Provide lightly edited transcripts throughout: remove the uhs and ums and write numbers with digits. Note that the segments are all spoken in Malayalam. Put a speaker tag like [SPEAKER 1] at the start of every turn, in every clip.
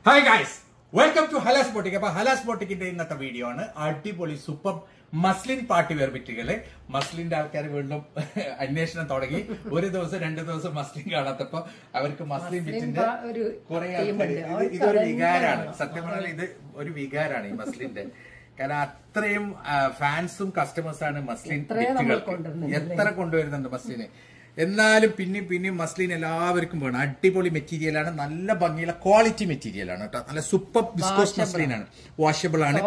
[SPEAKER 1] Hi guys, welcome to Halas boutique. അപ്പൊ ഹലാസ് ബോട്ടിക്കിന്റെ ഇന്നത്തെ വീഡിയോ ആണ് അടിപൊളി സൂപ്പർ മസ്ലിൻ പാർട്ടി വെയർ ബിറ്റുകള്. മസ്ലിന്റെ ആൾക്കാർ വീണ്ടും അന്വേഷണം തുടങ്ങി. ഒരു ദിവസം 2 ദിവസം മസ്ലിൻ കാണാത്തപ്പോ അവർക്ക് മസ്ലിൻ ബിറ്റിന്റെ കുറെ ആൾക്കാർ ഇതൊരു വികാരാണ്. സത്യം പറഞ്ഞാൽ ഇത് ഒരു വികാരാണ് ഈ മസ്ലിന്റെ. കാരണം അത്രയും ഫാൻസും കസ്റ്റമേഴ്സാണ് മസ്ലിൻ ബിറ്റുകൾ. എത്ര കൊണ്ടുവരുന്നുണ്ട് മസ്ലിന്. എന്നാലും പിന്നെയും മസ്ലിൻ എല്ലാവർക്കും വേണം. അടിപൊളി മെറ്റീരിയലാണ്, നല്ല ഭംഗിയുള്ള ക്വാളിറ്റി മെറ്റീരിയലാണ് കേട്ടോ. നല്ല സൂപ്പർ വിസ്കോസ് മസ്ലിൻ ആണ്, വാഷബിൾ ആണ്,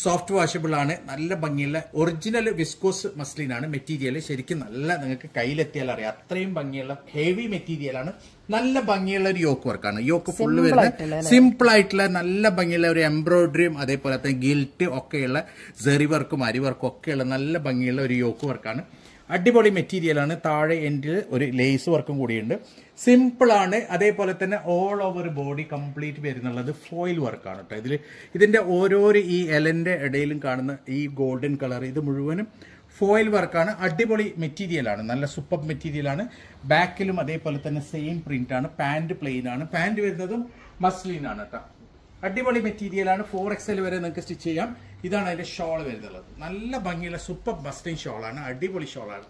[SPEAKER 1] സോഫ്റ്റ് വാഷബിൾ ആണ്, നല്ല ഭംഗിയുള്ള ഒറിജിനൽ വിസ്കോസ് മസ്ലിൻ ആണ്. മെറ്റീരിയൽ ശരിക്കും നല്ല, നിങ്ങൾക്ക് കയ്യിലെത്തിയാൽ അറിയാം, അത്രയും ഭംഗിയുള്ള ഹെവി മെറ്റീരിയലാണ്. നല്ല ഭംഗിയുള്ള ഒരു യോക്ക് വർക്കാണ്. യോക്ക് ഫുള്ള് വരുന്നത് സിമ്പിൾ ആയിട്ടുള്ള നല്ല ഭംഗിയുള്ള ഒരു എംബ്രോയിഡറിയും അതേപോലെ തന്നെ ഗിൽറ്റ് ഒക്കെയുള്ള സെറി വർക്കും അരി വർക്കും ഒക്കെയുള്ള നല്ല ഭംഗിയുള്ള ഒരു യോക്ക് വർക്കാണ്. അടിപൊളി മെറ്റീരിയലാണ്. താഴെ എൻഡിൽ ഒരു ലേസ് വർക്കും കൂടിയുണ്ട്. സിമ്പിൾ ആണ്. അതേപോലെ തന്നെ ഓൾ ഓവർ ബോഡി കംപ്ലീറ്റ് വരുന്നുള്ളത് ഫോയിൽ വർക്കാണ് കേട്ടോ. ഇതിന്റെ ഓരോരോ ഈ എലന്റെ ഇടയിലും കാണുന്ന ഈ ഗോൾഡൻ കളർ ഇത് മുഴുവനും ഫോയിൽ വർക്കാണ്. അടിപൊളി മെറ്റീരിയലാണ്, നല്ല സൂപ്പർ മെറ്റീരിയലാണ്. ബാക്കിലും അതേപോലെ തന്നെ സെയിം പ്രിന്റ് ആണ്. പാന്റ് പ്ലെയിൻ ആണ്. പാന്റ് വരുന്നതും മസ്ലിൻ ആണ് കേട്ടോ. അടിപൊളി മെറ്റീരിയലാണ്. 4XL വരെ നിങ്ങൾക്ക് സ്റ്റിച്ച് ചെയ്യാം. ഇതാണ് അതിന്റെ ഷോൾ വരുന്നത്. നല്ല ഭംഗിയുള്ള സൂപ്പർ മസ്ലിൻ ഷോളാണ്. അടിപൊളി ഷോളാണ്.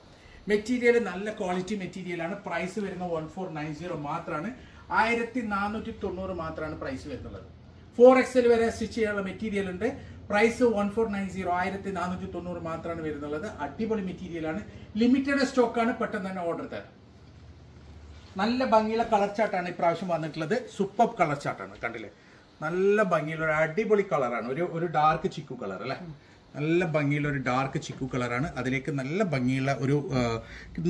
[SPEAKER 1] മെറ്റീരിയൽ നല്ല ക്വാളിറ്റി മെറ്റീരിയലാണ്. പ്രൈസ് വരുന്നത് 1490 മാത്രമാണ്. 1490 മാത്രമാണ് പ്രൈസ് വരുന്നത്. 4XL വരെ സ്റ്റിച്ച് ചെയ്യാനുള്ള മെറ്റീരിയൽ ഉണ്ട്. പ്രൈസ് 1490, 1490 മാത്രമാണ് വരുന്നത്. അടിപൊളി മെറ്റീരിയലാണ്. ലിമിറ്റഡ് സ്റ്റോക്കാണ്. പെട്ടെന്ന് തന്നെ ഓർഡർ തരാം. നല്ല ഭംഗിയുള്ള കളർ ചാർട്ടാണ് ഇപ്രാവശ്യം വന്നിട്ടുള്ളത്. സൂപ്പർ കളർ ചാർട്ടാണ്. കണ്ടില്ലേ, നല്ല ഭംഗിയുള്ള ഒരു അടിപൊളി കളറാണ്. ഒരു ഡാർക്ക് ചിക്കു കളർ അല്ലെ. നല്ല ഭംഗിയുള്ള ഒരു ഡാർക്ക് ചിക്കു കളറാണ്. അതിലേക്ക് നല്ല ഭംഗിയുള്ള ഒരു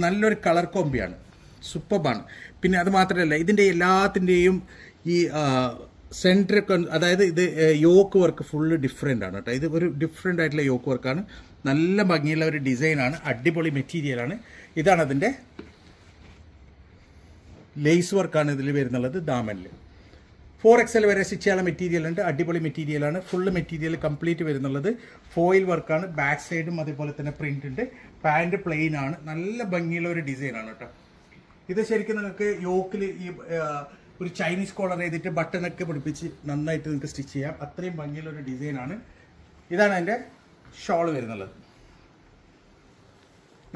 [SPEAKER 1] നല്ലൊരു കളർ കോമ്പിയാണ്. സൂപ്പർബാണ്. പിന്നെ അത് മാത്രമല്ല, ഇതിന്റെ എല്ലാത്തിന്റെയും ഈ സെന്റർ, അതായത് ഇത് യോക്ക് വർക്ക് ഫുള്ള് ഡിഫറെന്റ് ആണ് കേട്ടോ. ഇത് ഒരു ഡിഫറെന്റ് ആയിട്ടുള്ള യോക്ക് വർക്കാണ്. നല്ല ഭംഗിയുള്ള ഒരു ഡിസൈനാണ്. അടിപൊളി മെറ്റീരിയലാണ്. ഇതാണ് അതിന്റെ ലേസ് വർക്കാണ് ഇതിൽ വരുന്നുള്ളത്. ദാമനിൽ 4XL വരെ സ്റ്റിച്ച് ചെയ്യാനുള്ള മെറ്റീരിയൽ ഉണ്ട്. അടിപൊളി മെറ്റീരിയലാണ്. ഫുള്ള് മെറ്റീരിയൽ കംപ്ലീറ്റ് വരുന്നുള്ളത് ഫോയിൽ വർക്കാണ്. ബാക്ക് സൈഡും അതേപോലെ തന്നെ പ്രിന്റ് ഉണ്ട്. പാന്റ് പ്ലെയിൻ ആണ്. നല്ല ഭംഗിയുള്ള ഒരു ഡിസൈനാണ് കേട്ടോ. ഇത് ശരിക്കും നിങ്ങൾക്ക് യോക്കിൽ ഈ ഒരു ചൈനീസ് കോളർ ചെയ്തിട്ട് ബട്ടണൊക്കെ പിടിപ്പിച്ച് നന്നായിട്ട് നിങ്ങൾക്ക് സ്റ്റിച്ച് ചെയ്യാം. അത്രയും ഭംഗിയുള്ള ഒരു ഡിസൈനാണ്. ഇതാണ് അതിന്റെ ഷോൾ വരുന്നുള്ളത്.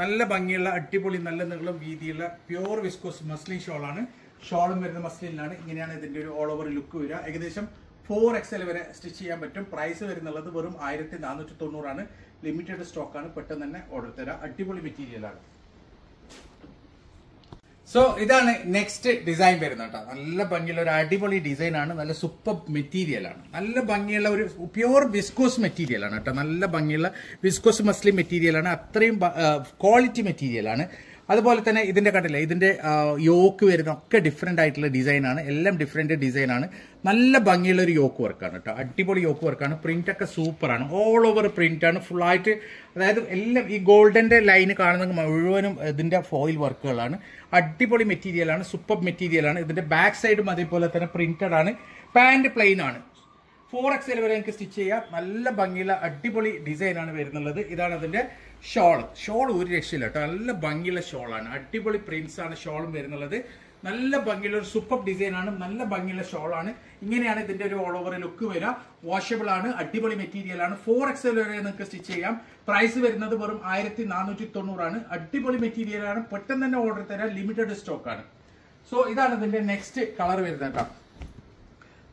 [SPEAKER 1] നല്ല ഭംഗിയുള്ള അടിപൊളി നല്ല നീളം വീതിയുള്ള പ്യൂർ വിസ്കോസ് മസ്ലിൻ ഷോളാണ്. ഷോളും വരുന്ന മസ്ലിനാണ്. ഇങ്ങനെയാണ് ഇതിന്റെ ഒരു ഓൾ ഓവർ ലുക്ക് വരിക. ഏകദേശം 4XL വരെ സ്റ്റിച്ച് ചെയ്യാൻ പറ്റും. പ്രൈസ് വരുന്നുള്ളത് വെറും 1490 ആണ്. ലിമിറ്റഡ് സ്റ്റോക്കാണ്. പെട്ടെന്ന് തന്നെ ഓർഡർ തരാം. അടിപൊളി മെറ്റീരിയലാണ്. സോ ഇതാണ് നെക്സ്റ്റ് ഡിസൈൻ വരുന്നത് കേട്ടോ. നല്ല ഭംഗിയുള്ള ഒരു അടിപൊളി ഡിസൈൻ ആണ്. നല്ല സൂപ്പർ മെറ്റീരിയലാണ്. നല്ല ഭംഗിയുള്ള ഒരു പ്യൂർ വിസ്കോസ് മെറ്റീരിയലാണ് കേട്ടോ. നല്ല ഭംഗിയുള്ള വിസ്കോസ് മസ്ലിൻ മെറ്റീരിയലാണ്. അത്രയും ക്വാളിറ്റി മെറ്റീരിയലാണ്. അതുപോലെ തന്നെ ഇതിന്റെ കണ്ടില്ലേ, ഇതിന്റെ യോക്ക് വരുന്ന ഒക്കെ ഡിഫറെന്റ് ആയിട്ടുള്ള ഡിസൈനാണ്. എല്ലാം ഡിഫറെന്റ് ഡിസൈനാണ്. നല്ല ഭംഗിയുള്ള ഒരു യോക്ക് വർക്കാണ് കേട്ടോ. അടിപൊളി യോക്ക് വർക്കാണ്. പ്രിന്റ് ഒക്കെ സൂപ്പറാണ്. ഓൾ ഓവർ പ്രിന്റ് ആണ് ഫുള്ളായിട്ട്. അതായത് എല്ലാം ഈ ഗോൾഡന്റെ ലൈന് കാണുന്ന മുഴുവനും ഇതിന്റെ ഫോയിൽ വർക്കുകളാണ്. അടിപൊളി മെറ്റീരിയലാണ്. സൂപ്പർ മെറ്റീരിയലാണ്. ഇതിന്റെ ബാക്ക് സൈഡും അതേപോലെ തന്നെ പ്രിന്റഡ് ആണ്. പാന്റ് പ്ലെയിൻ ആണ്. 4XL വരെ എനിക്ക് സ്റ്റിച്ച് ചെയ്യാം. നല്ല ഭംഗിയുള്ള അടിപൊളി ഡിസൈനാണ് വരുന്നുള്ളത്. ഇതാണ് അതിന്റെ ഷോൾ ഒരു രക്ഷയില്ല കേട്ടോ. നല്ല ഭംഗിയുള്ള ഷോളാണ്. അടിപൊളി പ്രിന്റ്സ് ആണ് ഷോളും വരുന്നുള്ളത്. നല്ല ഭംഗിയുള്ള ഒരു സൂപ്പർ ഡിസൈനാണ്. നല്ല ഭംഗിയുള്ള ഷോളാണ്. ഇങ്ങനെയാണ് ഇതിന്റെ ഒരു ഓൾ ഓവർ ലുക്ക് വരിക. വാഷബിൾ ആണ്. അടിപൊളി മെറ്റീരിയൽ ആണ്. 4XL വരെ നിങ്ങൾക്ക് സ്റ്റിച്ച് ചെയ്യാം. പ്രൈസ് വരുന്നത് വെറും 1490 ആണ്. അടിപൊളി മെറ്റീരിയൽ ആണ്. പെട്ടെന്ന് തന്നെ ഓർഡർ തരാം. ലിമിറ്റഡ് സ്റ്റോക്ക് ആണ്. സോ ഇതാണ് ഇതിന്റെ നെക്സ്റ്റ് കളർ വരുന്നത് കേട്ടോ.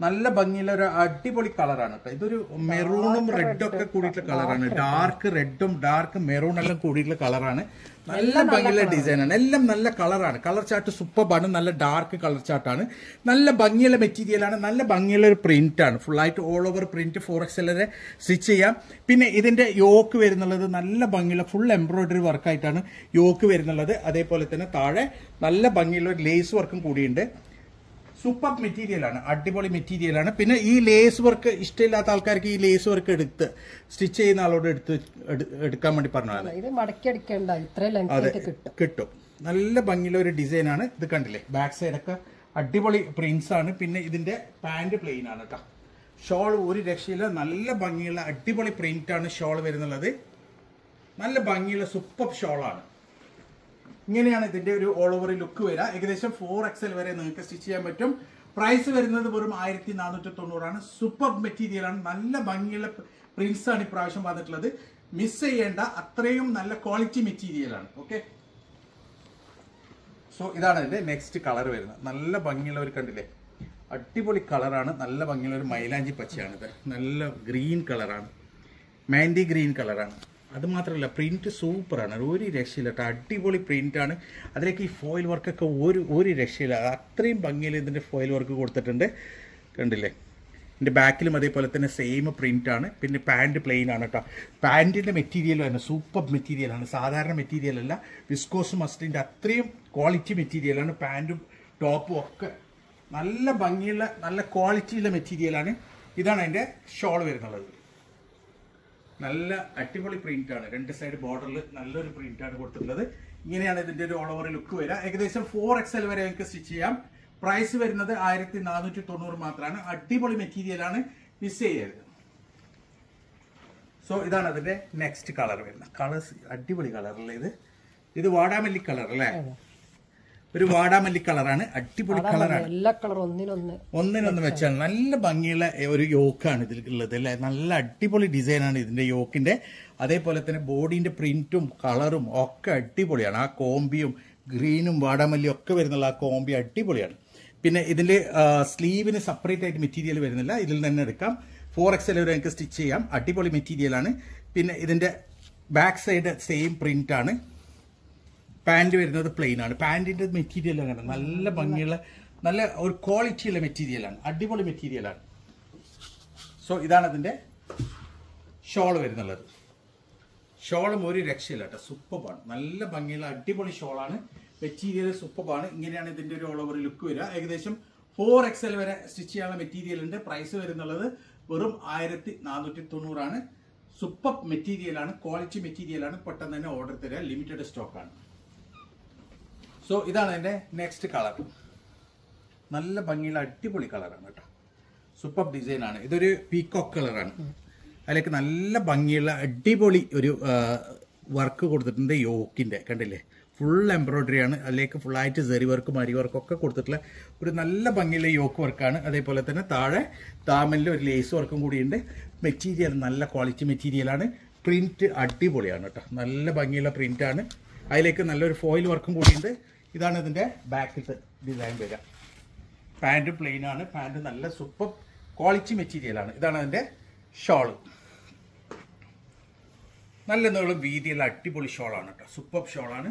[SPEAKER 1] നല്ല ഭംഗിയുള്ള ഒരു അടിപൊളി കളറാണ് കേട്ടോ. ഇതൊരു മെറൂണും റെഡും ഒക്കെ കൂടിയിട്ടുള്ള കളറാണ്. ഡാർക്ക് റെഡും ഡാർക്ക് മെറൂൺ എല്ലാം കൂടിയിട്ടുള്ള കളറാണ്. നല്ല ഭംഗിയുള്ള ഡിസൈനാണ്. എല്ലാം നല്ല കളറാണ്. കളർ ചാർട്ട് സൂപ്പറാണ്. നല്ല ഡാർക്ക് കളർ ചാർട്ടാണ്. നല്ല ഭംഗിയുള്ള മെറ്റീരിയലാണ്. നല്ല ഭംഗിയുള്ള ഒരു പ്രിന്റ് ആണ്. ഫുള്ളായിട്ട് ഓൾ ഓവർ പ്രിന്റ് 4XL വരെ സ്റ്റിച്ച് ചെയ്യാം. പിന്നെ ഇതിന്റെ യോക്ക് വരുന്നുള്ളത് നല്ല ഭംഗിയുള്ള ഫുൾ എംബ്രോയിഡറി വർക്കായിട്ടാണ് യോക്ക് വരുന്നുള്ളത്. അതേപോലെ തന്നെ താഴെ നല്ല ഭംഗിയുള്ള ഒരു ലേസ് വർക്കും കൂടിയുണ്ട്. സൂപ്പർ മെറ്റീരിയലാണ്. അടിപൊളി മെറ്റീരിയലാണ്. പിന്നെ ഈ ലേസ് വർക്ക് ഇഷ്ടമില്ലാത്ത ആൾക്കാർക്ക് ഈ ലേസ് വർക്ക് എടുത്ത് സ്റ്റിച്ച് ചെയ്യുന്ന ആളോട് എടുക്കാൻ വേണ്ടി പറഞ്ഞതാണ്. അതെ, കിട്ടും. നല്ല ഭംഗിയുള്ള ഒരു ഡിസൈനാണ്. ഇത് കണ്ടില്ലേ, ബാക്ക് സൈഡൊക്കെ അടിപൊളി പ്രിന്റ്സ് ആണ്. പിന്നെ ഇതിന്റെ പാന്റ് പ്ലെയിൻ ആണ് കേട്ടോ. ഷോൾ ഒരു രക്ഷയില്ല. നല്ല ഭംഗിയുള്ള അടിപൊളി പ്രിന്റ് ആണ് ഷോൾ വരുന്നുള്ളത്. നല്ല ഭംഗിയുള്ള സൂപ്പർ ഷോളാണ്. ഇങ്ങനെയാണ് ഇതിന്റെ ഒരു ഓൾ ഓവർ ലുക്ക് വരിക. ഏകദേശം 4XL വരെ നിങ്ങൾക്ക് സ്റ്റിച്ച് ചെയ്യാൻ പറ്റും. പ്രൈസ് വരുന്നത് വെറും 1490 സൂപ്പർ മെറ്റീരിയൽ ആണ്. നല്ല ഭംഗിയുള്ള പ്രിന്റ്സ് ആണ് ഇപ്രാവശ്യം വന്നിട്ടുള്ളത്. മിസ് ചെയ്യേണ്ട അത്രയും നല്ല ക്വാളിറ്റി മെറ്റീരിയൽ ആണ്. ഓക്കെ, സോ ഇതാണ് ഇതിന്റെ നെക്സ്റ്റ് കളർ വരുന്നത്. നല്ല ഭംഗിയുള്ള ഒരു കണ്ടില്ലേ, അടിപൊളി കളറാണ്. നല്ല ഭംഗിയുള്ള ഒരു മൈലാഞ്ചി പച്ചയാണിത്. നല്ല ഗ്രീൻ കളറാണ്, മാൻഡി ഗ്രീൻ കളറാണ്. അത് മാത്രമല്ല പ്രിന്റ് സൂപ്പറാണ്, ഒരു രക്ഷയില്ല കേട്ടോ. അടിപൊളി പ്രിന്റ് ആണ്. അതിലേക്ക് ഈ ഫോയിൽ വർക്കൊക്കെ ഒരു രക്ഷയില്ല. അത്രയും ഭംഗിയിൽ ഇതിന്റെ ഫോയിൽ വർക്ക് കൊടുത്തിട്ടുണ്ട്. കണ്ടില്ലേ, ഇതിന്റെ ബാക്കിലും അതേപോലെ തന്നെ സെയിം പ്രിന്റ് ആണ്. പിന്നെ പാൻറ് പ്ലെയിൻ ആണ് കേട്ടോ. പാൻറ്റിന്റെ മെറ്റീരിയൽ തന്നെ സൂപ്പർ മെറ്റീരിയൽ ആണ്, സാധാരണ മെറ്റീരിയൽ അല്ല. വിസ്കോസ് മസ്ലിന്റെ അത്രയും ക്വാളിറ്റി മെറ്റീരിയലാണ്. പാൻറ്റും ടോപ്പും ഒക്കെ നല്ല ഭംഗിയുള്ള നല്ല ക്വാളിറ്റിയുള്ള മെറ്റീരിയലാണ്. ഇതാണ് അതിന്റെ ഷോൾ വരുന്നുള്ളത്. നല്ല അടിപൊളി പ്രിന്റ് ആണ്. രണ്ട് സൈഡ് ബോർഡറിൽ നല്ലൊരു പ്രിന്റ് ആണ് കൊടുത്തിട്ടുള്ളത്. ഇങ്ങനെയാണ് ഇതിന്റെ ഒരു ഓൾ ഓവർ ലുക്ക് വരിക. ഏകദേശം 4XL വരെ നിങ്ങൾക്ക് സ്റ്റിച്ച് ചെയ്യാം. പ്രൈസ് വരുന്നത് 1490 മാത്രമാണ്. അടിപൊളി മെറ്റീരിയൽ ആണ്, മിസ് ചെയ്യരുത്. സോ ഇതാണ് അതിന്റെ നെക്സ്റ്റ് കളർ വരുന്നത്. കളേഴ്സ് അടിപൊളി കളറല്ലേ ഇത് വാടാമല്ലി കളർ അല്ലേ, ഒരു വാടാമല്ലി കളറാണ്. അടിപൊളി കളറാണ്.
[SPEAKER 2] എല്ലാ കളർ ഒന്നിനൊന്ന്
[SPEAKER 1] വെച്ചാണ്. നല്ല ഭംഗിയുള്ള ഒരു യോക്കാണ് ഇതിലുള്ളത് അല്ലെ. നല്ല അടിപൊളി ഡിസൈനാണ് ഇതിന്റെ യോക്കിന്റെ. അതേപോലെ തന്നെ ബോഡിന്റെ പ്രിന്റും കളറും ഒക്കെ അടിപൊളിയാണ്. ആ കോമ്പിയും ഗ്രീനും വാടാമല്ലിയും ഒക്കെ വരുന്നുള്ള ആ കോമ്പി അടിപൊളിയാണ്. പിന്നെ ഇതിന്റെ സ്ലീവിന് സെപ്പറേറ്റ് ആയിട്ട് മെറ്റീരിയൽ വരുന്നില്ല, ഇതിൽ തന്നെ എടുക്കാം. 4XL വരെ എനിക്ക് സ്റ്റിച്ച് ചെയ്യാം. അടിപൊളി മെറ്റീരിയലാണ്. പിന്നെ ഇതിന്റെ ബാക്ക് സൈഡ് സെയിം പ്രിന്റ് ആണ്. പാൻറ് വരുന്നത് പ്ലെയിൻ ആണ്. പാൻറിന്റെ മെറ്റീരിയൽ അങ്ങനെ നല്ല ഭംഗിയുള്ള നല്ല ഒരു ക്വാളിറ്റിയുള്ള മെറ്റീരിയലാണ്, അടിപൊളി മെറ്റീരിയലാണ്. സോ ഇതാണ് അതിന്റെ ഷോൾ വരുന്നുള്ളത്. ഷോളും ഒരു രക്ഷയില്ല കേട്ടോ, സൂപ്പറാണ്. നല്ല ഭംഗിയുള്ള അടിപൊളി ഷോളാണ്. മെറ്റീരിയൽ സൂപ്പറാണ്. ഇങ്ങനെയാണ് ഇതിന്റെ ഒരു ഓൾ ഓവർ ലുക്ക് വരിക. ഏകദേശം 4XL വരെ സ്റ്റിച്ച് ചെയ്യാനുള്ള മെറ്റീരിയൽ ഉണ്ട്. പ്രൈസ് വരുന്നുള്ളത് വെറും 1490 സൂപ്പർ മെറ്റീരിയൽ ആണ്, ക്വാളിറ്റി മെറ്റീരിയൽ ആണ്. പെട്ടെന്ന് തന്നെ ഓർഡർ തരിക, ലിമിറ്റഡ് സ്റ്റോക്ക് ആണ്. സോ ഇതാണ് എന്റെ നെക്സ്റ്റ് കളർ. നല്ല ഭംഗിയുള്ള അടിപൊളി കളറാണ് കേട്ടോ, സൂപ്പർ ഡിസൈൻ ആണ്. ഇതൊരു പീകോക്ക് കളറാണ്. അതിലേക്ക് നല്ല ഭംഗിയുള്ള അടിപൊളി ഒരു വർക്ക് കൊടുത്തിട്ടുണ്ട് യോക്കിന്റെ. കണ്ടില്ലേ, ഫുൾ എംബ്രോയിഡറി ആണ്. അതിലേക്ക് ഫുള്ളായിട്ട് സെറി വർക്കും അരി വർക്കും ഒക്കെ കൊടുത്തിട്ടുള്ള ഒരു നല്ല ഭംഗിയുള്ള യോക്ക് വർക്കാണ്. അതേപോലെ തന്നെ താഴെ ദാമനിൽ ഒരു ലേസ് വർക്കും കൂടിയുണ്ട്. മെറ്റീരിയൽ നല്ല ക്വാളിറ്റി മെറ്റീരിയലാണ്. പ്രിന്റ് അടിപൊളിയാണ് കേട്ടോ, നല്ല ഭംഗിയുള്ള പ്രിന്റ് ആണ്. അതിലേക്ക് നല്ലൊരു ഫോയിൽ വർക്കും കൂടിയുണ്ട്. ഇതാണ് ഇതിന്റെ ബാക്കിലത്തെ ഡിസൈൻ വരിക. പാൻറ് പ്ലെയിൻ ആണ്. പാൻറ് നല്ല സൂപ്പർ ക്വാളിറ്റി മെറ്റീരിയലാണ്. ഇതാണ് അതിന്റെ ഷോള്. നല്ല നീളം വീതിയുള്ള അടിപൊളി ഷോളാണ് കേട്ടോ, സൂപ്പർ ഷോളാണ്.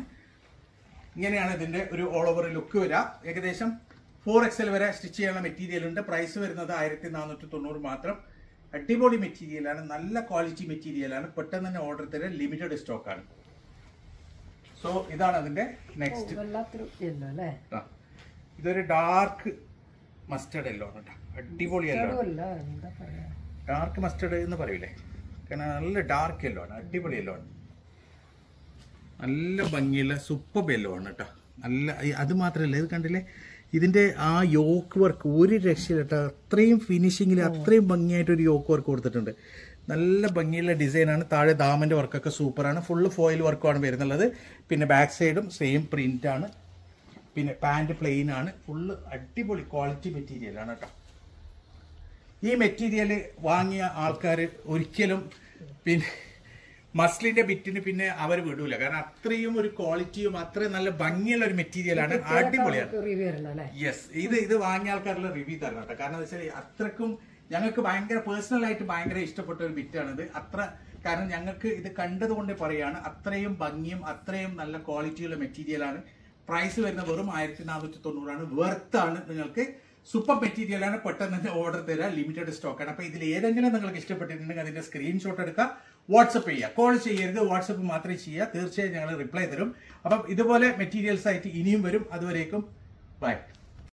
[SPEAKER 1] ഇങ്ങനെയാണ് ഇതിന്റെ ഒരു ഓൾ ഓവർ ലുക്ക് വരിക. ഏകദേശം 4XL വരെ സ്റ്റിച്ച് ചെയ്യാനുള്ള മെറ്റീരിയൽ ഉണ്ട്. പ്രൈസ് വരുന്നത് 1490 മാത്രം. അടിപൊളി മെറ്റീരിയലാണ്, നല്ല ക്വാളിറ്റി മെറ്റീരിയലാണ്. പെട്ടെന്ന് തന്നെ ഓർഡർ തരാൻ ലിമിറ്റഡ് സ്റ്റോക്ക് ആണ്. സോ ഇതാണ് അതിന്റെ നെക്സ്റ്റ്. ഇതൊരു ഡാർക്ക് മസ്റ്റർഡ് യെല്ലോ ആണ് കേട്ടോ, അടിപൊളി യെല്ലോ. ഡാർക്ക് മസ്റ്റർഡ് എന്ന് പറയൂലേ, കാരണം നല്ല ഡാർക്ക് യെല്ലോ ആണ്, അടിപൊളി യെല്ലോ ആണ്. നല്ല ഭംഗിയുള്ള സൂപ്പർ യെല്ലോ ആണ് കേട്ടോ. നല്ല അത് മാത്രമല്ല, ഇത് കണ്ടില്ലേ ഇതിന്റെ ആ യോക്ക് വർക്ക് ഒരു രക്ഷയില്ല കേട്ടോ. അത്രയും ഫിനിഷിങ്ങിൽ അത്രയും ഭംഗിയായിട്ട് ഒരു യോക്ക് വർക്ക് കൊടുത്തിട്ടുണ്ട്. നല്ല ഭംഗിയുള്ള ഡിസൈനാണ്. താഴെ ദാമന്റെ വർക്കൊക്കെ സൂപ്പറാണ്. ഫുള്ള് ഫോയിൽ വർക്കുമാണ് വരുന്നുള്ളത്. പിന്നെ ബാക്ക് സൈഡും സെയിം പ്രിന്റ് ആണ്. പിന്നെ പാൻറ് പ്ലെയിൻ ആണ്. ഫുള്ള് അടിപൊളി ക്വാളിറ്റി മെറ്റീരിയൽ ആണ് കേട്ടോ. ഈ മെറ്റീരിയൽ വാങ്ങിയ ആൾക്കാർ ഒരിക്കലും പിന്നെ മസ്ലിന്റെ ബിറ്റിന് പിന്നെ അവർ വിടൂല. കാരണം അത്രയും ഒരു ക്വാളിറ്റിയും അത്രയും നല്ല ഭംഗിയുള്ള ഒരു മെറ്റീരിയലാണ്, അടിപൊളിയാണ്. യെസ്, ഇത് വാങ്ങിയ ആൾക്കാരുള്ള റിവ്യൂ തരണം കേട്ടോ. കാരണം എന്താ വെച്ചാൽ അത്രക്കും ഞങ്ങൾക്ക് ഭയങ്കര പേഴ്സണലായിട്ട് ഭയങ്കര ഇഷ്ടപ്പെട്ട ഒരു ബിറ്റാണിത്. കാരണം ഞങ്ങൾക്ക് ഇത് കണ്ടതുകൊണ്ട് പറയാണ്, അത്രയും ഭംഗിയും അത്രയും നല്ല ക്വാളിറ്റിയുള്ള മെറ്റീരിയലാണ്. പ്രൈസ് വരുന്ന വെറും 1490 വെർത്താണ്. നിങ്ങൾക്ക് സൂപ്പർ മെറ്റീരിയലാണ്. പെട്ടെന്ന് തന്നെ ഓർഡർ തരാം, ലിമിറ്റഡ് സ്റ്റോക്കാണ്. അപ്പൊ ഇതിൽ ഏതെങ്കിലും നിങ്ങൾക്ക് ഇഷ്ടപ്പെട്ടിട്ടുണ്ടെങ്കിൽ അതിന്റെ സ്ക്രീൻഷോട്ട് എടുക്കുക, വാട്സപ്പ് ചെയ്യുക. കോൾ ചെയ്യരുത്, വാട്സപ്പ് മാത്രമേ ചെയ്യുക. തീർച്ചയായും ഞങ്ങൾ റിപ്ലൈ തരും. അപ്പം ഇതുപോലെ മെറ്റീരിയൽസ് ആയിട്ട് ഇനിയും വരും. അതുവരേക്കും ബൈ.